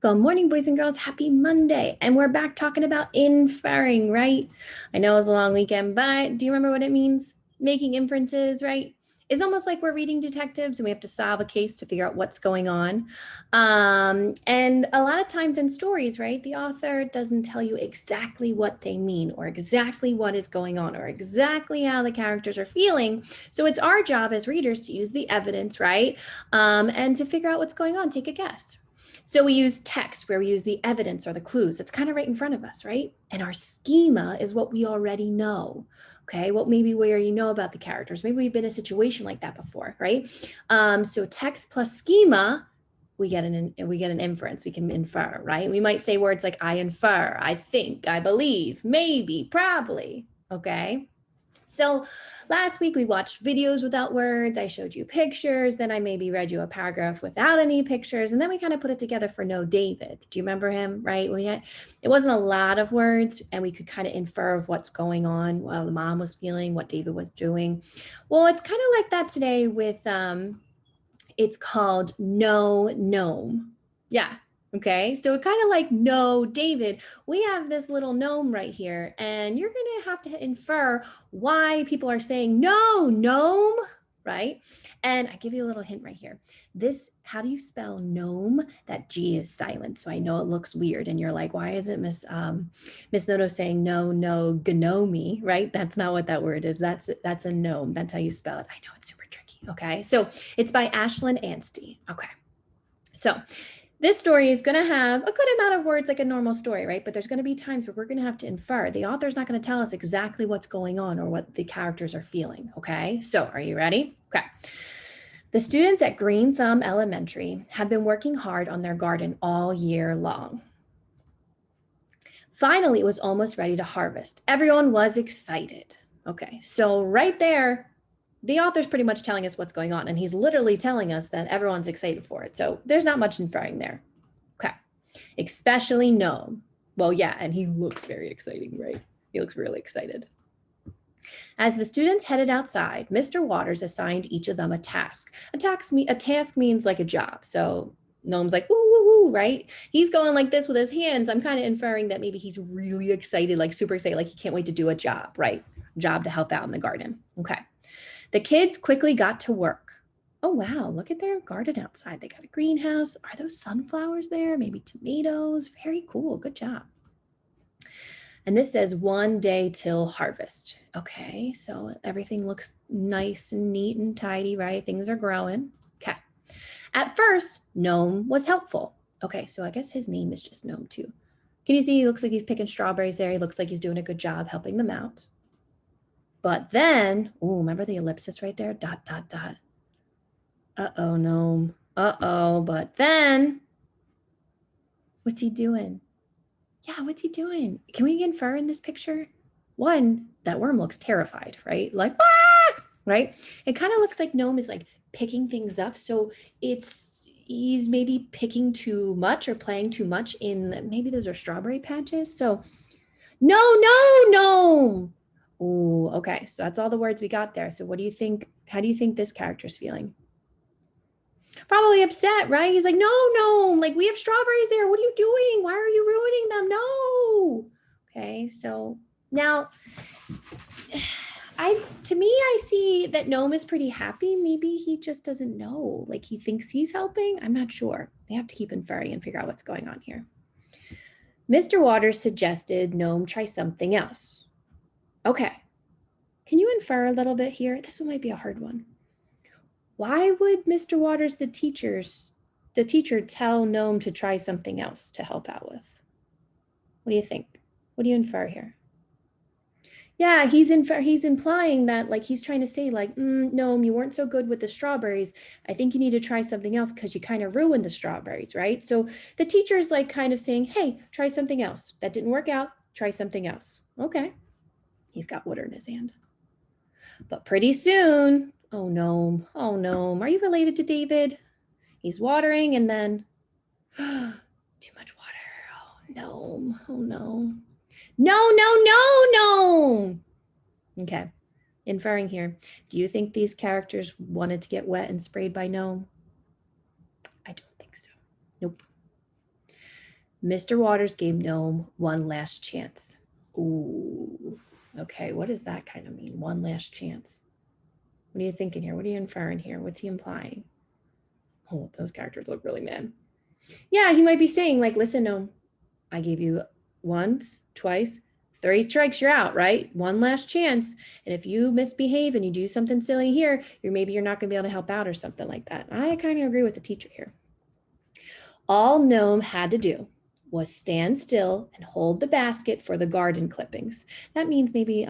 Good morning, boys and girls. Happy Monday. And we're back talking about inferring, right? I know it was a long weekend, but do you remember what it means? Making inferences, right? It's almost like we're reading detectives and we have to solve a case to figure out what's going on. And a lot of times in stories, right, the author doesn't tell you exactly what they mean or exactly what is going on or exactly how the characters are feeling. So it's our job as readers to use the evidence, right? And to figure out what's going on, take a guess. So we use text where we use the evidence or the clues. It's kind of right in front of us, right? And our schema is what we already know. Okay, well, maybe we already know about the characters. Maybe we've been in a situation like that before, right? So text plus schema, we get an inference. We can infer, right? We might say words like I infer, I think, I believe, maybe, probably. Okay. So last week we watched videos without words. I showed you pictures. Then I maybe read you a paragraph without any pictures. And then we kind of put it together for No David. Do you remember him, right? It wasn't a lot of words and we could kind of infer of what's going on, while the mom was feeling, what David was doing. Well, it's kind of like that today with, it's called No Gnome. Yeah. Okay. So it kind of like no, David, we have this little gnome right here, and you're going to have to infer why people are saying no, gnome, right? And I give you a little hint right here. This, how do you spell gnome? That G is silent. So I know it looks weird. And you're like, why isn't Miss Noto saying no, gnome, right? That's not what that word is. That's a gnome. That's how you spell it. I know it's super tricky. Okay. So it's by Ashlyn Anstey. Okay. So this story is going to have a good amount of words like a normal story, right? But there's going to be times where we're going to have to infer. The author's not going to tell us exactly what's going on or what the characters are feeling. Okay. So are you ready? Okay. The students at Green Thumb Elementary have been working hard on their garden all year long. Finally, it was almost ready to harvest. Everyone was excited. Okay. So right there, the author's pretty much telling us what's going on, and he's literally telling us that everyone's excited for it. So there's not much inferring there. Okay. Especially Gnome. Well, yeah, and he looks very exciting, right? He looks really excited. As the students headed outside, Mr. Waters assigned each of them a task. A task means like a job. So Gnome's like, ooh, ooh, ooh, right? He's going like this with his hands. I'm kind of inferring that maybe he's really excited, like super excited, like he can't wait to do a job, right? Job to help out in the garden. Okay. The kids quickly got to work. Oh, wow. Look at their garden outside. They got a greenhouse. Are those sunflowers there? Maybe tomatoes. Very cool. Good job. And this says 1 day till harvest. Okay, so everything looks nice and neat and tidy, right? Things are growing. Okay. At first, Gnome was helpful. Okay, so I guess his name is just Gnome too. Can you see he looks like he's picking strawberries there? He looks like he's doing a good job helping them out. But then, oh, remember the ellipsis right there? Dot, dot, dot. Uh-oh, Gnome. Uh-oh, but then, what's he doing? Yeah, what's he doing? Can we infer in this picture? One, that worm looks terrified, right? Like, ah! Right? It kind of looks like Gnome is like picking things up. So he's maybe picking too much or playing too much in, maybe those are strawberry patches. So no. Oh, okay. So that's all the words we got there. So what do you think? How do you think this character's feeling? Probably upset, right? He's like, no, like we have strawberries there. What are you doing? Why are you ruining them? No. Okay, so now I see that Gnome is pretty happy. Maybe he just doesn't know. Like he thinks he's helping. I'm not sure. They have to keep inferring and figure out what's going on here. Mr. Waters suggested Gnome try something else. Okay. Can you infer a little bit here? This one might be a hard one. Why would Mr. Waters, the teacher, tell Gnome to try something else to help out with? What do you think? What do you infer here? Yeah, he's implying that like he's trying to say like, Gnome, you weren't so good with the strawberries. I think you need to try something else because you kind of ruined the strawberries, right? So the teacher's like kind of saying, hey, try something else. That didn't work out. Try something else. Okay. He's got water in his hand. But pretty soon, oh, Gnome, are you related to David? He's watering and then too much water. Oh, no. Oh, no. No. Okay. Inferring here. Do you think these characters wanted to get wet and sprayed by Gnome? I don't think so. Nope. Mr. Waters gave Gnome one last chance. Ooh, okay, what does that kind of mean? One last chance. What are you thinking here? What are you inferring here? What's he implying? Oh, those characters look really mad. Yeah, he might be saying like, listen, Gnome, I gave you once, twice, 3 strikes, you're out, right? One last chance. And if you misbehave and you do something silly here, maybe you're not going to be able to help out or something like that. I kind of agree with the teacher here. All Gnome had to do was stand still and hold the basket for the garden clippings. That means maybe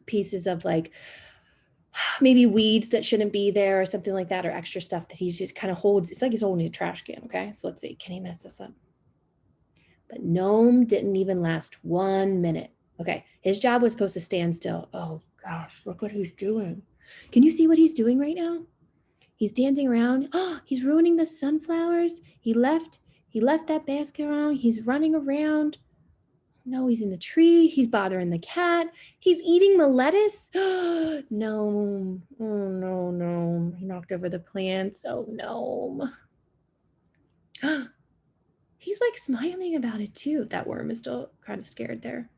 pieces of like maybe weeds that shouldn't be there or something like that, or extra stuff that he just kind of holds. It's like he's holding a trash can. Okay, so let's see, can he mess this up? But Gnome didn't even last 1 minute. Okay, his job was supposed to stand still. Oh gosh, look what he's doing. Can you see what he's doing right now? He's dancing around. Oh, he's ruining the sunflowers. He left that basket around. He's running around. No, he's in the tree. He's bothering the cat. He's eating the lettuce. No. Oh, no, no. He knocked over the plants. Oh, no. He's like smiling about it too. That worm is still kind of scared there.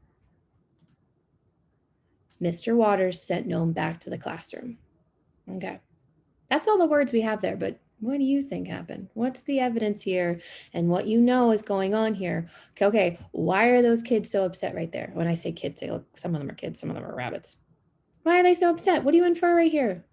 Mr. Waters sent Gnome back to the classroom. Okay. That's all the words we have there, but what do you think happened? What's the evidence here and what you know is going on here? Okay, why are those kids so upset right there? When I say kids, some of them are kids, some of them are rabbits. Why are they so upset? What do you infer right here?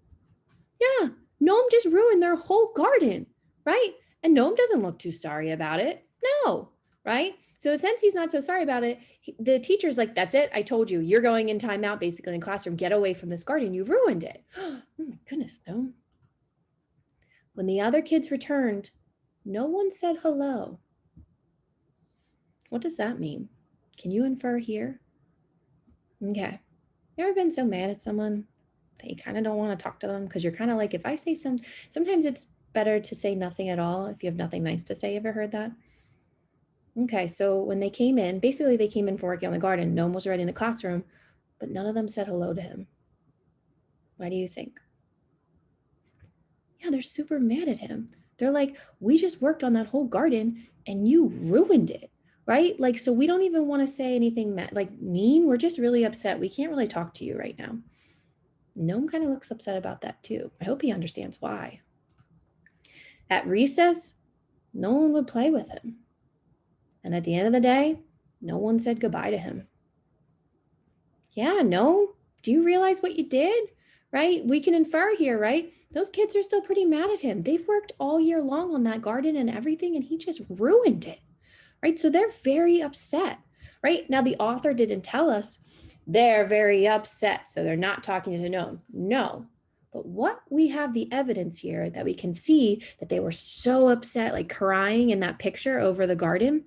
Yeah, Gnome just ruined their whole garden, right? And Gnome doesn't look too sorry about it. No, right? So since he's not so sorry about it, the teacher's like, that's it. I told you, you're going in timeout basically in classroom. Get away from this garden. You ruined it. Oh my goodness, Gnome. When the other kids returned, no one said hello. What does that mean? Can you infer here? Okay. You ever been so mad at someone that you kind of don't want to talk to them? Because you're kind of like, if I say sometimes it's better to say nothing at all if you have nothing nice to say. Ever heard that? Okay, so when they came in, basically they came in for working on the garden. No one was already in the classroom, but none of them said hello to him. Why do you think? Yeah, they're super mad at him. They're like, we just worked on that whole garden and you ruined it, right? Like, so we don't even want to say anything like mean. We're just really upset. We can't really talk to you right now. Gnome kind of looks upset about that too. I hope he understands why. At recess, no one would play with him. And at the end of the day, no one said goodbye to him. Yeah, no. Do you realize what you did? Right? We can infer here, right? Those kids are still pretty mad at him. They've worked all year long on that garden and everything, and he just ruined it, right? So they're very upset, right? Now, the author didn't tell us they're very upset, so they're not talking to Gnome. No. But what we have the evidence here that we can see that they were so upset, like crying in that picture over the garden,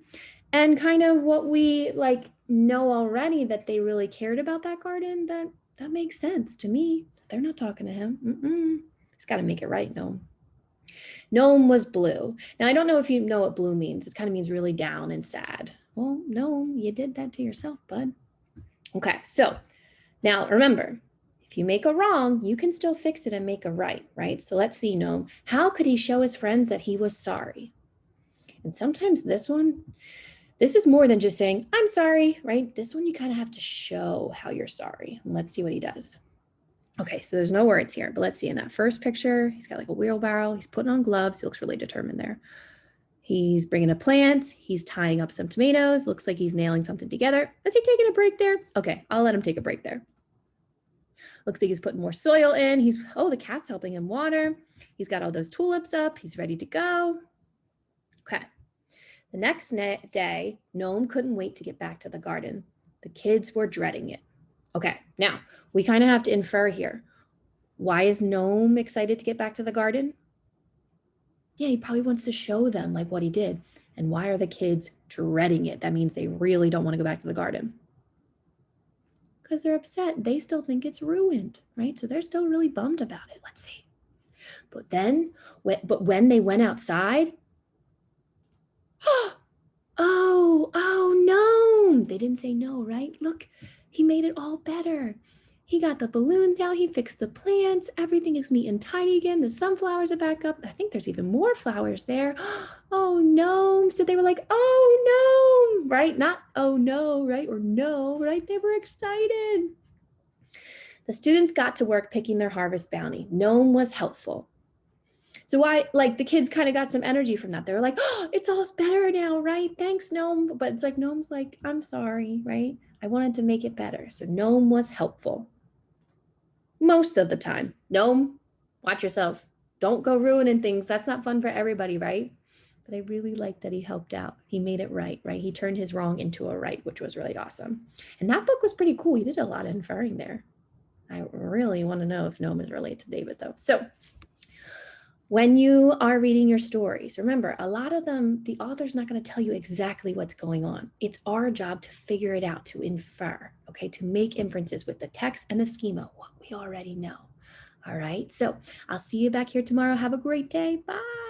and kind of what we like know already that they really cared about that garden, that makes sense to me. They're not talking to him. He's got to make it right, Gnome. Gnome was blue. Now, I don't know if you know what blue means. It kind of means really down and sad. Well, Gnome, you did that to yourself, bud. Okay, so now remember, if you make a wrong, you can still fix it and make a right? So let's see, Gnome. How could he show his friends that he was sorry? And sometimes this is more than just saying, I'm sorry, right? This one you kind of have to show how you're sorry. And let's see what he does. Okay, so there's no words here, but let's see. In that first picture, he's got like a wheelbarrow. He's putting on gloves. He looks really determined there. He's bringing a plant. He's tying up some tomatoes. Looks like he's nailing something together. Is he taking a break there? Okay, I'll let him take a break there. Looks like he's putting more soil in. The cat's helping him water. He's got all those tulips up. He's ready to go. Okay. The next day, Gnome couldn't wait to get back to the garden. The kids were dreading it. Okay, now we kind of have to infer here. Why is Gnome excited to get back to the garden? Yeah, he probably wants to show them like what he did. And why are the kids dreading it? That means they really don't want to go back to the garden. Because they're upset. They still think it's ruined, right? So they're still really bummed about it. Let's see. But when they went outside, oh no, they didn't say no, right? Look, he made it all better. He got the balloons out. He fixed the plants. Everything is neat and tidy again. The sunflowers are back up. I think there's even more flowers there. Oh, no. So they were like, oh, no, right? Not, oh, no, right? Or no, right? They were excited. The students got to work picking their harvest bounty. Gnome was helpful. So the kids kind of got some energy from that. They were like, oh, it's all better now, right? Thanks, Gnome. But it's like, Gnome's like, I'm sorry, right? I wanted to make it better. So Gnome was helpful. Most of the time. Gnome, watch yourself. Don't go ruining things. That's not fun for everybody, right? But I really like that he helped out. He made it right? He turned his wrong into a right, which was really awesome. And that book was pretty cool. He did a lot of inferring there. I really want to know if Gnome is related to David, though. So when you are reading your stories, remember, a lot of them, the author's not going to tell you exactly what's going on. It's our job to figure it out, to infer, okay, to make inferences with the text and the schema, what we already know. All right, so I'll see you back here tomorrow. Have a great day. Bye.